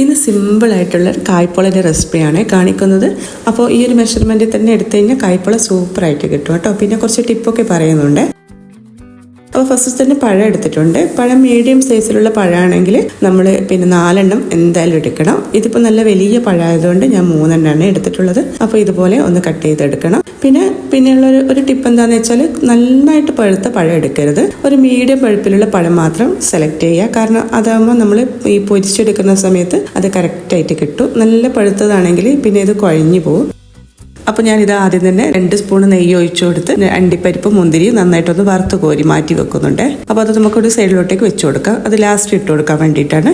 ഇന്ന് സിമ്പിളായിട്ടുള്ള കായ്പോളൻ്റെ റെസിപ്പിയാണ് കാണിക്കുന്നത്. അപ്പോൾ ഈ ഒരു മെഷർമെൻറ്റിൽ തന്നെ എടുത്തു കഴിഞ്ഞാൽ കായ്പോള സൂപ്പറായിട്ട് കിട്ടും കേട്ടോ. പിന്നെ കുറച്ച് ടിപ്പൊക്കെ പറയുന്നുണ്ട്. അപ്പോൾ ഫസ്റ്റ് തന്നെ പഴം എടുത്തിട്ടുണ്ട്. പഴം മീഡിയം സൈസിലുള്ള പഴമാണെങ്കിൽ നമ്മൾ പിന്നെ 4 എണ്ണം എന്തായാലും എടുക്കണം. ഇതിപ്പോൾ നല്ല വലിയ പഴമായതുകൊണ്ട് ഞാൻ 3 എണ്ണമാണ് എടുത്തിട്ടുള്ളത്. അപ്പോൾ ഇതുപോലെ ഒന്ന് കട്ട് ചെയ്തെടുക്കണം. പിന്നെയുള്ള ഒരു ടിപ്പ് എന്താണെന്ന് വെച്ചാൽ നന്നായിട്ട് പഴുത്ത പഴം എടുക്കരുത്. ഒരു മീഡിയം പഴുപ്പിലുള്ള പഴം മാത്രം സെലക്ട് ചെയ്യുക. കാരണം അതാകുമ്പോൾ നമ്മൾ ഈ പൊരിച്ചെടുക്കുന്ന സമയത്ത് അത് കറക്റ്റായിട്ട് കിട്ടും. നല്ല പഴുത്തതാണെങ്കിൽ പിന്നെ ഇത് കുഴഞ്ഞു പോകും. അപ്പോൾ ഞാനിത് ആദ്യം തന്നെ 2 സ്പൂൺ നെയ്യ് ഒഴിച്ചു കൊടുത്ത് അണ്ടിപ്പരിപ്പ് മുന്തിരി നന്നായിട്ടൊന്ന് വറുത്ത് കോരി മാറ്റി വെക്കുന്നുണ്ട്. അപ്പോൾ അത് നമുക്കൊരു സൈഡിലോട്ടേക്ക് വെച്ച് കൊടുക്കാം. അത് ലാസ്റ്റ് ഇട്ട് കൊടുക്കാൻ വേണ്ടിയിട്ടാണ്.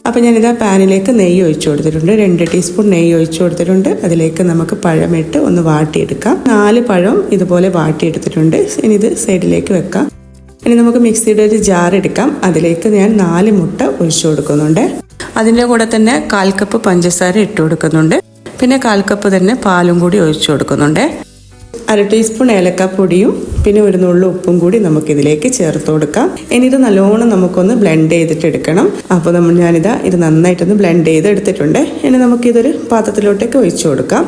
അപ്പോൾ ഞാനിത് പാനിലേക്ക് നെയ്യ് ഒഴിച്ചു കൊടുത്തിട്ടുണ്ട്. 2 ടീസ്പൂൺ നെയ്യ് ഒഴിച്ചു കൊടുത്തിട്ടുണ്ട്. അതിലേക്ക് നമുക്ക് പഴമിട്ട് ഒന്ന് വാട്ടിയെടുക്കാം. 4 പഴം ഇതുപോലെ വാട്ടിയെടുത്തിട്ടുണ്ട്. ഇനി ഇത് സൈഡിലേക്ക് വെക്കാം. ഇനി നമുക്ക് മിക്സിയുടെ ഒരു ജാർ എടുക്കാം. അതിലേക്ക് ഞാൻ 4 മുട്ട ഒഴിച്ചു കൊടുക്കുന്നുണ്ട്. അതിൻ്റെ കൂടെ തന്നെ 1/4 കപ്പ് പഞ്ചസാര ഇട്ട് കൊടുക്കുന്നുണ്ട്. പിന്നെ 1/4 കപ്പ് തന്നെ പാലും കൂടി ഒഴിച്ചു കൊടുക്കുന്നുണ്ട്. 1/2 ടീസ്പൂൺ ഏലക്കാപ്പൊടിയും പിന്നെ ഒരു നുള്ളു ഉപ്പും കൂടി നമുക്കിതിലേക്ക് ചേർത്ത് കൊടുക്കാം. ഇനി ഇത് നല്ലോണം നമുക്കൊന്ന് ബ്ലെൻഡ് ചെയ്തിട്ട് എടുക്കണം. അപ്പോൾ ഇത് നന്നായിട്ടൊന്ന് ബ്ലെൻഡ് ചെയ്ത് എടുത്തിട്ടുണ്ട്. ഇനി നമുക്കിതൊരു പാത്രത്തിലോട്ടേക്ക് ഒഴിച്ചു കൊടുക്കാം.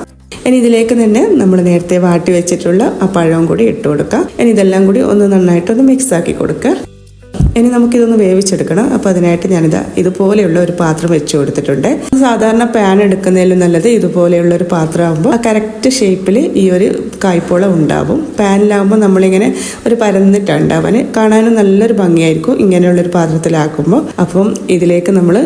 ഇനി ഇതിലേക്ക് തന്നെ നമ്മൾ നേരത്തെ വാട്ടി വെച്ചിട്ടുള്ള ആ പഴവും കൂടി ഇട്ട് കൊടുക്കാം. ഇനി ഇതെല്ലാം കൂടി ഒന്ന് നന്നായിട്ടൊന്ന് മിക്സ് ആക്കി കൊടുക്കുക. ഇനി നമുക്കിതൊന്ന് വേവിച്ചെടുക്കണം. അപ്പോൾ അതിനായിട്ട് ഇതുപോലെയുള്ള ഒരു പാത്രം വെച്ച് കൊടുത്തിട്ടുണ്ട്. സാധാരണ പാൻ എടുക്കുന്നതിലും നല്ലത് ഇതുപോലെയുള്ള ഒരു പാത്രം ആകുമ്പോൾ ആ കറക്റ്റ് ഷേപ്പിൽ ഈ ഒരു കായ്പോള ഉണ്ടാവും. പാനിലാകുമ്പോൾ നമ്മളിങ്ങനെ ഒരു പരന്നിട്ടാണ് ഉണ്ടാവാൻ. കാണാനും നല്ലൊരു ഭംഗിയായിരിക്കും ഇങ്ങനെയുള്ളൊരു പാത്രത്തിലാക്കുമ്പോൾ. അപ്പം ഇതിലേക്ക് നമ്മൾ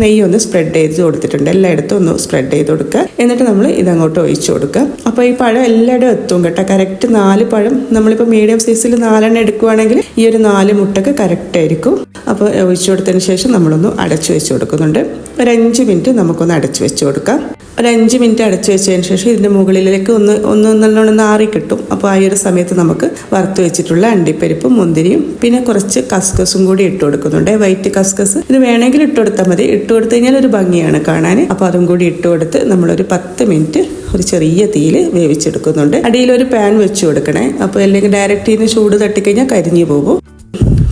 നെയ്യ് ഒന്ന് സ്പ്രെഡ് ചെയ്ത് കൊടുത്തിട്ടുണ്ട്. എല്ലായിടത്തും ഒന്ന് സ്പ്രെഡ് ചെയ്ത് കൊടുക്കുക. എന്നിട്ട് നമ്മൾ ഇതങ്ങോട്ട് ഒഴിച്ചു കൊടുക്കുക. അപ്പോൾ ഈ പഴം എല്ലായിടും എത്തും കേട്ടോ. കറക്റ്റ് 4 പഴം നമ്മളിപ്പോൾ മീഡിയം സൈസിൽ 4 എണ്ണം എടുക്കുകയാണെങ്കിൽ ഈ ഒരു 4 മുട്ടക്ക് കറക്റ്റ് ആയിരിക്കും. അപ്പോൾ ഒഴിച്ചു കൊടുത്തതിന് ശേഷം നമ്മളൊന്ന് അടച്ചു വെച്ച് കൊടുക്കുന്നുണ്ട്. ഒരു 5 മിനിറ്റ് നമുക്കൊന്ന് അടച്ചു വെച്ച് കൊടുക്കാം. ഒരു 5 മിനിറ്റ് അടച്ചു വെച്ചതിന് ശേഷം ഇതിൻ്റെ മുകളിലേക്ക് ഒന്ന് നല്ലോണം ആറി കിട്ടും. അപ്പോൾ ആ ഒരു സമയത്ത് നമുക്ക് വറുത്ത് വെച്ചിട്ടുള്ള അണ്ടിപ്പരിപ്പും മുന്തിരിയും പിന്നെ കുറച്ച് കസ്കസും കൂടി ഇട്ട് കൊടുക്കുന്നുണ്ട്. വൈറ്റ് കസ്കസ് ഇത് വേണമെങ്കിൽ ഇട്ട് കൊടുത്താൽ മതി. ഇട്ട് കൊടുത്തു കഴിഞ്ഞാൽ ഒരു ഭംഗിയാണ് കാണാൻ. അപ്പോൾ അതും കൂടി ഇട്ട് കൊടുത്ത് നമ്മളൊരു 10 മിനിറ്റ് ഒരു ചെറിയ തീയിൽ വേവിച്ചെടുക്കുന്നുണ്ട്. അടിയിലൊരു പാൻ വെച്ച് കൊടുക്കണേ. അപ്പോൾ അല്ലെങ്കിൽ ഡയറക്റ്റ് ഇതിന് ചൂട് തട്ടിക്കഴിഞ്ഞാൽ കരിഞ്ഞു പോകും.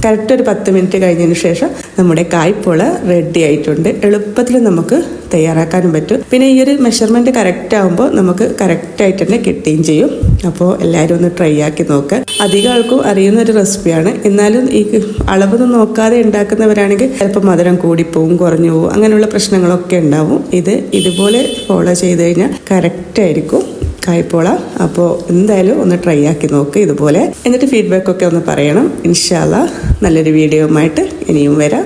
കറക്റ്റ് ഒരു 10 മിനിറ്റ് കഴിഞ്ഞതിന് ശേഷം നമ്മുടെ കായ്പോള റെഡി ആയിട്ടുണ്ട്. എളുപ്പത്തിൽ നമുക്ക് തയ്യാറാക്കാനും പറ്റും. പിന്നെ ഈ ഒരു മെഷർമെൻറ്റ് കറക്റ്റ് ആകുമ്പോൾ നമുക്ക് കറക്റ്റായിട്ട് തന്നെ കിട്ടുകയും ചെയ്യും. അപ്പോൾ എല്ലാവരും ഒന്ന് ട്രൈ ആക്കി നോക്കുക. അധികം ആൾക്കും അറിയുന്ന ഒരു റെസിപ്പിയാണ്. എന്നാലും ഈ അളവൊന്നും നോക്കാതെ ഉണ്ടാക്കുന്നവരാണെങ്കിൽ ചിലപ്പോൾ മധുരം കൂടിപ്പോവും, കുറഞ്ഞു പോവും, അങ്ങനെയുള്ള പ്രശ്നങ്ങളൊക്കെ ഉണ്ടാവും. ഇതുപോലെ ഫോളോ ചെയ്ത് കഴിഞ്ഞാൽ കറക്റ്റായിരിക്കും കായ്പോള. അപ്പോൾ എന്തായാലും ഒന്ന് ട്രൈ ആക്കി നോക്ക് ഇതുപോലെ. എന്നിട്ട് ഫീഡ്ബാക്കൊക്കെ ഒന്ന് പറയണം. ഇൻഷാ അല്ലാഹ് നല്ലൊരു വീഡിയോയുമായിട്ട് ഇനിയും വരാം.